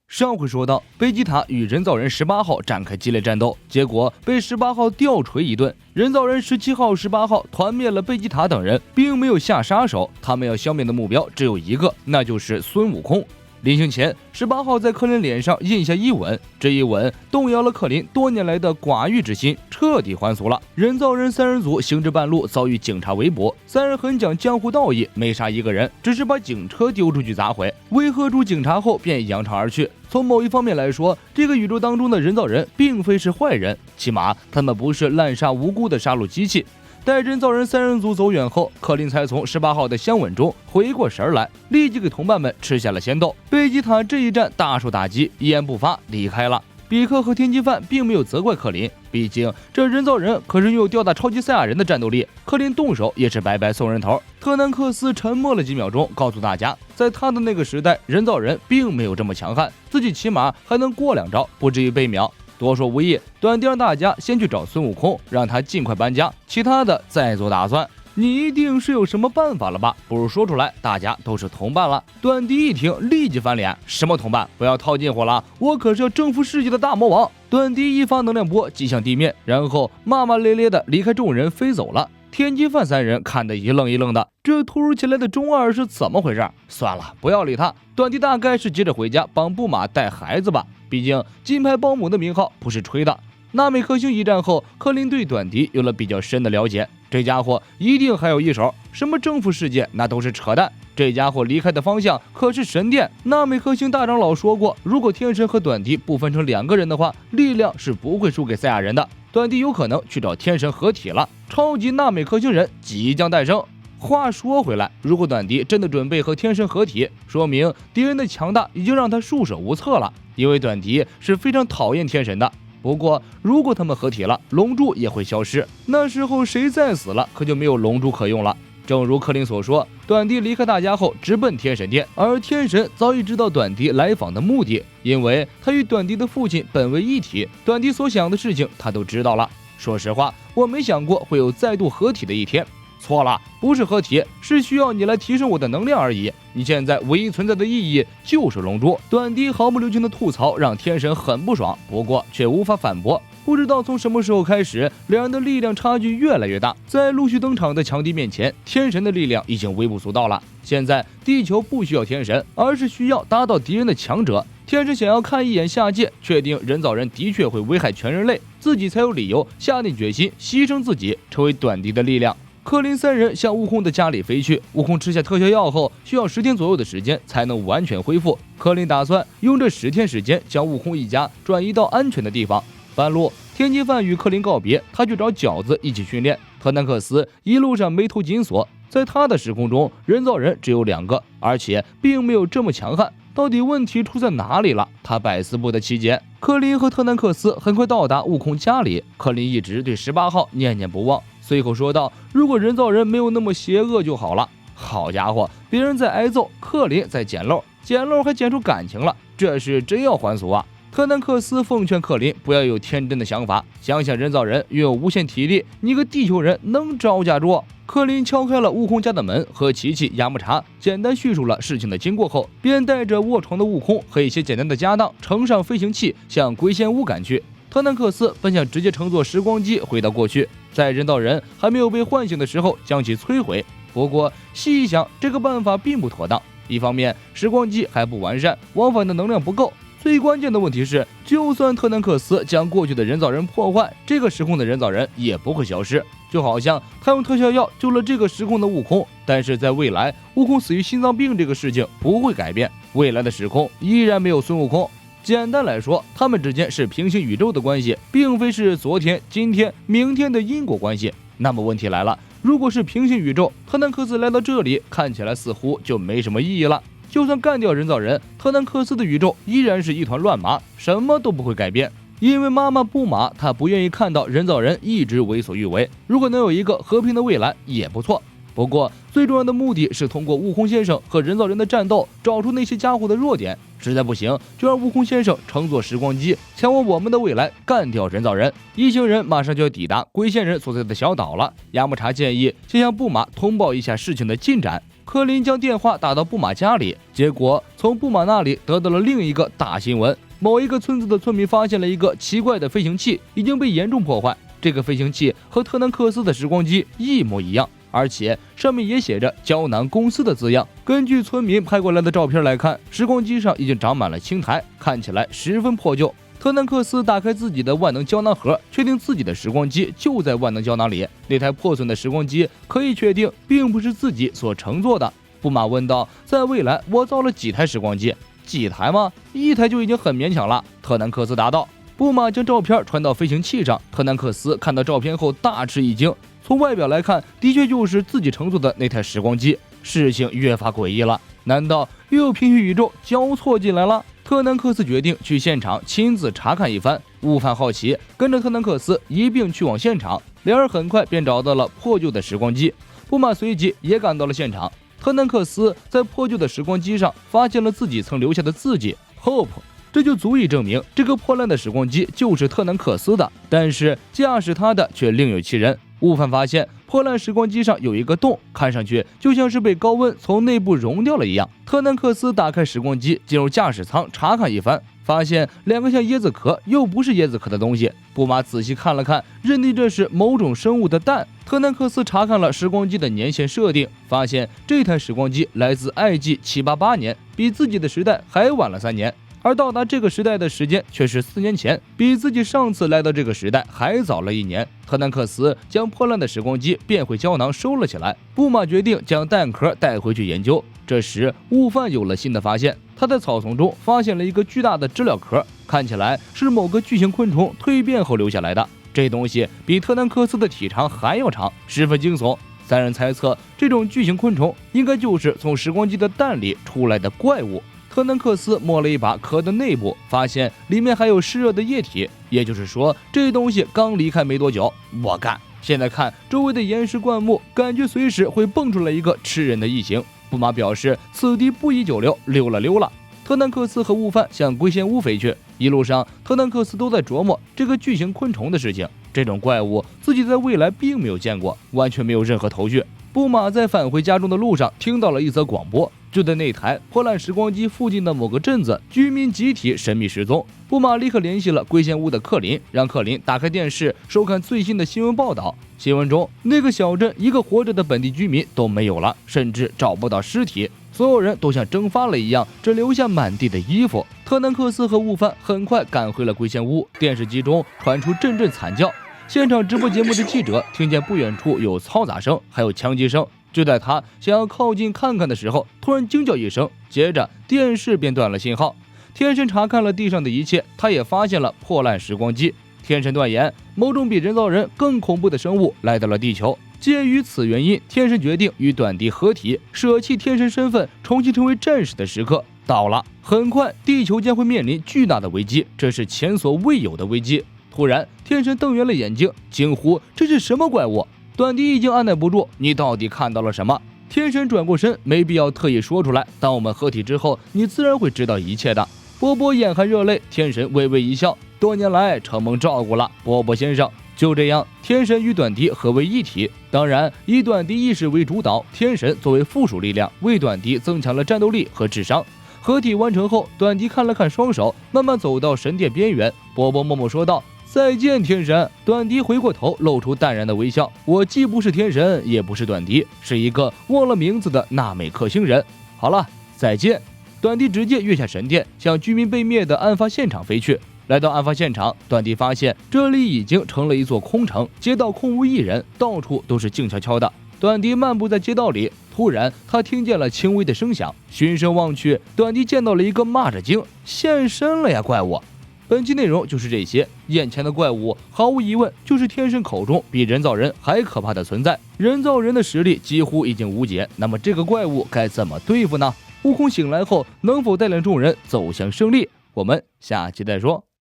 上回说到，贝吉塔与人造人18号展开激烈战斗，结果被18号吊锤一顿。人造人17号、18号团灭了贝吉塔等人，并没有下杀手，他们要消灭的目标只有一个，那就是孙悟空。临行前，18号在克林脸上印下一吻，这一吻动摇了克林多年来的寡欲之心，彻底还俗了。人造人三人组行至半路遭遇警察围捕，三人很讲江湖道义，没杀一个人，只是把警车丢出去砸毁，威吓住警察后便扬长而去。从某一方面来说，这个宇宙当中的人造人并非是坏人，起码他们不是滥杀无辜的杀戮机器。待人造人三人组走远后，克林才从18号的香吻中回过神来，立即给同伴们吃下了仙豆。贝吉塔这一战大受打击，一言不发离开了。比克和天机范并没有责怪克林，毕竟这人造人可是拥有吊打超级赛亚人的战斗力，克林动手也是白白送人头。特南克斯沉默了几秒钟，告诉大家，在他的那个时代，人造人并没有这么强悍，自己起码还能过2招，不至于被秒。多说无益，短弟让大家先去找孙悟空，让他尽快搬家，其他的再做打算。你一定是有什么办法了吧？不如说出来，大家都是同伴了。短笛一听，立即翻脸：什么同伴？不要套近乎了，我可是要征服世界的大魔王！短笛一发能量波击向地面，然后骂骂咧咧的离开众人飞走了。天机范三人看得一愣一愣的，这突如其来的中二是怎么回事？算了，不要理他。短笛大概是急着回家帮布玛带孩子吧，毕竟金牌保姆的名号不是吹的。纳美克星一战后，克林对短笛有了比较深的了解，这家伙一定还有一手，什么征服世界那都是扯淡。这家伙离开的方向可是神殿。纳美克星大长老说过，如果天神和短笛不分成2个人的话，力量是不会输给赛亚人的。短笛有可能去找天神合体了，超级纳美克星人即将诞生。话说回来，如果短笛真的准备和天神合体，说明敌人的强大已经让他束手无策了，因为短笛是非常讨厌天神的。不过如果他们合体了，龙珠也会消失，那时候谁再死了，可就没有龙珠可用了。正如克林所说，短笛离开大家后直奔天神殿，而天神早已知道短笛来访的目的，因为他与短笛的父亲本为一体，短笛所想的事情他都知道了。说实话，我没想过会有再度合体的一天。错了，不是合体，是需要你来提升我的能量而已。你现在唯一存在的意义就是龙珠。短笛毫不留情的吐槽让天神很不爽，不过却无法反驳。不知道从什么时候开始，两人的力量差距越来越大，在陆续登场的强敌面前，天神的力量已经微不足道了。现在地球不需要天神，而是需要打倒敌人的强者。天神想要看一眼下界，确定人造人的确会危害全人类，自己才有理由下定决心牺牲自己，成为短笛的力量。克林三人向悟空的家里飞去，悟空吃下特效药后，需要10天左右的时间才能完全恢复。克林打算用这10天时间将悟空一家转移到安全的地方。半路，天机范与克林告别，他去找饺子一起训练。特南克斯一路上眉头紧锁，在他的时空中，人造人只有2个，而且并没有这么强悍。到底问题出在哪里了？他百思不得其解。克林和特南克斯很快到达悟空家里，克林一直对18号念念不忘，随口说道：如果人造人没有那么邪恶就好了。好家伙，别人在挨揍，克林在捡漏，捡漏还捡出感情了，这是真要还俗啊！特南克斯奉劝克林不要有天真的想法，想想人造人拥有无限体力，你个地球人能招架住？克林敲开了悟空家的门，和琪琪、雅木茶简单叙述了事情的经过后，便带着卧床的悟空和一些简单的家当，乘上飞行器向龟仙屋赶去。特南克斯本想直接乘坐时光机回到过去，在人造人还没有被唤醒的时候将其摧毁。不过细一想，这个办法并不妥当。一方面，时光机还不完善，往返的能量不够。最关键的问题是，就算特南克斯将过去的人造人破坏，这个时空的人造人也不会消失。就好像他用特效药救了这个时空的悟空，但是在未来，悟空死于心脏病这个事情不会改变，未来的时空依然没有孙悟空。简单来说，他们之间是平行宇宙的关系，并非是昨天、今天、明天的因果关系。那么问题来了，如果是平行宇宙，特南克斯来到这里，看起来似乎就没什么意义了。就算干掉人造人，特南克斯的宇宙依然是一团乱麻，什么都不会改变。因为妈妈布玛，她不愿意看到人造人一直为所欲为，如果能有一个和平的未来也不错。不过最重要的目的是通过悟空先生和人造人的战斗，找出那些家伙的弱点。实在不行，就让悟空先生乘坐时光机，前往我们的未来，干掉人造人。一行人马上就要抵达龟仙人所在的小岛了。雅木茶建议先向布玛通报一下事情的进展。柯林将电话打到布玛家里，结果从布马那里得到了另一个大新闻：某一个村子的村民发现了一个奇怪的飞行器，已经被严重破坏。这个飞行器和特南克斯的时光机一模一样，而且上面也写着胶囊公司的字样。根据村民拍过来的照片来看，时光机上已经长满了青苔，看起来十分破旧。特南克斯打开自己的万能胶囊盒，确定自己的时光机就在万能胶囊里。那台破损的时光机可以确定并不是自己所乘坐的。布马问道：“在未来，我造了几台时光机？几台吗？一台就已经很勉强了。”特南克斯答道。布马将照片传到飞行器上，特南克斯看到照片后大吃一惊。从外表来看，的确就是自己乘坐的那台时光机。事情越发诡异了，难道又有平行宇宙交错进来了？特南克斯决定去现场亲自查看一番。悟饭好奇，跟着特南克斯一并去往现场。两人很快便找到了破旧的时光机。布马随即也赶到了现场。特南克斯在破旧的时光机上发现了自己曾留下的字迹 Hope， 这就足以证明这个破烂的时光机就是特南克斯的。但是驾驶它的却另有其人。悟饭发现破烂时光机上有一个洞，看上去就像是被高温从内部熔掉了一样。特南克斯打开时光机，进入驾驶舱查看一番，发现两个像椰子壳又不是椰子壳的东西。布马仔细看了看，认定这是某种生物的蛋。特南克斯查看了时光机的年限设定，发现这台时光机来自爱纪788年，比自己的时代还晚了3年。而到达这个时代的时间却是4年前，比自己上次来到这个时代还早了1年。特南克斯将破烂的时光机变回胶囊收了起来。布马决定将蛋壳带回去研究。这时悟饭有了新的发现，他在草丛中发现了一个巨大的知了壳，看起来是某个巨型昆虫蜕变后留下来的。这东西比特南克斯的体长还要长，十分惊悚。三人猜测这种巨型昆虫应该就是从时光机的蛋里出来的怪物。特南克斯摸了一把壳的内部，发现里面还有湿热的液体，也就是说这东西刚离开没多久。我干！现在看周围的岩石灌木，感觉随时会蹦出来一个吃人的异形。布马表示此地不宜久留，溜了。特南克斯和悟饭向龟仙屋飞去，一路上特南克斯都在琢磨这个巨型昆虫的事情。这种怪物自己在未来并没有见过，完全没有任何头绪。布马在返回家中的路上听到了一则广播，就在那台破烂时光机附近的某个镇子，居民集体神秘失踪。布马立刻联系了龟仙屋的克林，让克林打开电视收看最新的新闻报道。新闻中，那个小镇一个活着的本地居民都没有了，甚至找不到尸体，所有人都像蒸发了一样，只留下满地的衣服。特南克斯和悟饭很快赶回了龟仙屋，电视机中传出阵阵惨叫。现场直播节目的记者听见不远处有嘈杂声，还有枪击声。就在他想要靠近看看的时候，突然惊叫一声，接着电视便断了信号。天神查看了地上的一切，他也发现了破烂时光机。天神断言，某种比人造人更恐怖的生物来到了地球。鉴于此原因，天神决定与短笛合体，舍弃天神身份，重新成为战士的时刻到了。很快，地球将会面临巨大的危机，这是前所未有的危机。突然，天神瞪圆了眼睛，惊呼：“这是什么怪物？”短笛已经按耐不住，你到底看到了什么？天神转过身，没必要特意说出来。当我们合体之后，你自然会知道一切的。波波眼含热泪，天神微微一笑：“多年来承蒙照顾了，波波先生。”就这样，天神与短笛合为一体。当然，以短笛意识为主导，天神作为附属力量，为短笛增强了战斗力和智商。合体完成后，短笛看了看双手，慢慢走到神殿边缘。波波默默说道：“再见，天神。”短笛回过头，露出淡然的微笑。我既不是天神，也不是短笛，是一个忘了名字的纳美克星人。好了，再见。短笛直接跃下神殿，向居民被灭的案发现场飞去。来到案发现场，短笛发现这里已经成了一座空城，街道空无一人，到处都是静悄悄的。短笛漫步在街道里，突然他听见了轻微的声响，循声望去，短笛见到了一个蚂蚱精，现身了呀，怪物！本期内容就是这些，眼前的怪物毫无疑问就是天神口中比人造人还可怕的存在，人造人的实力几乎已经无解，那么这个怪物该怎么对付呢？悟空醒来后能否带领众人走向胜利？我们下期再说。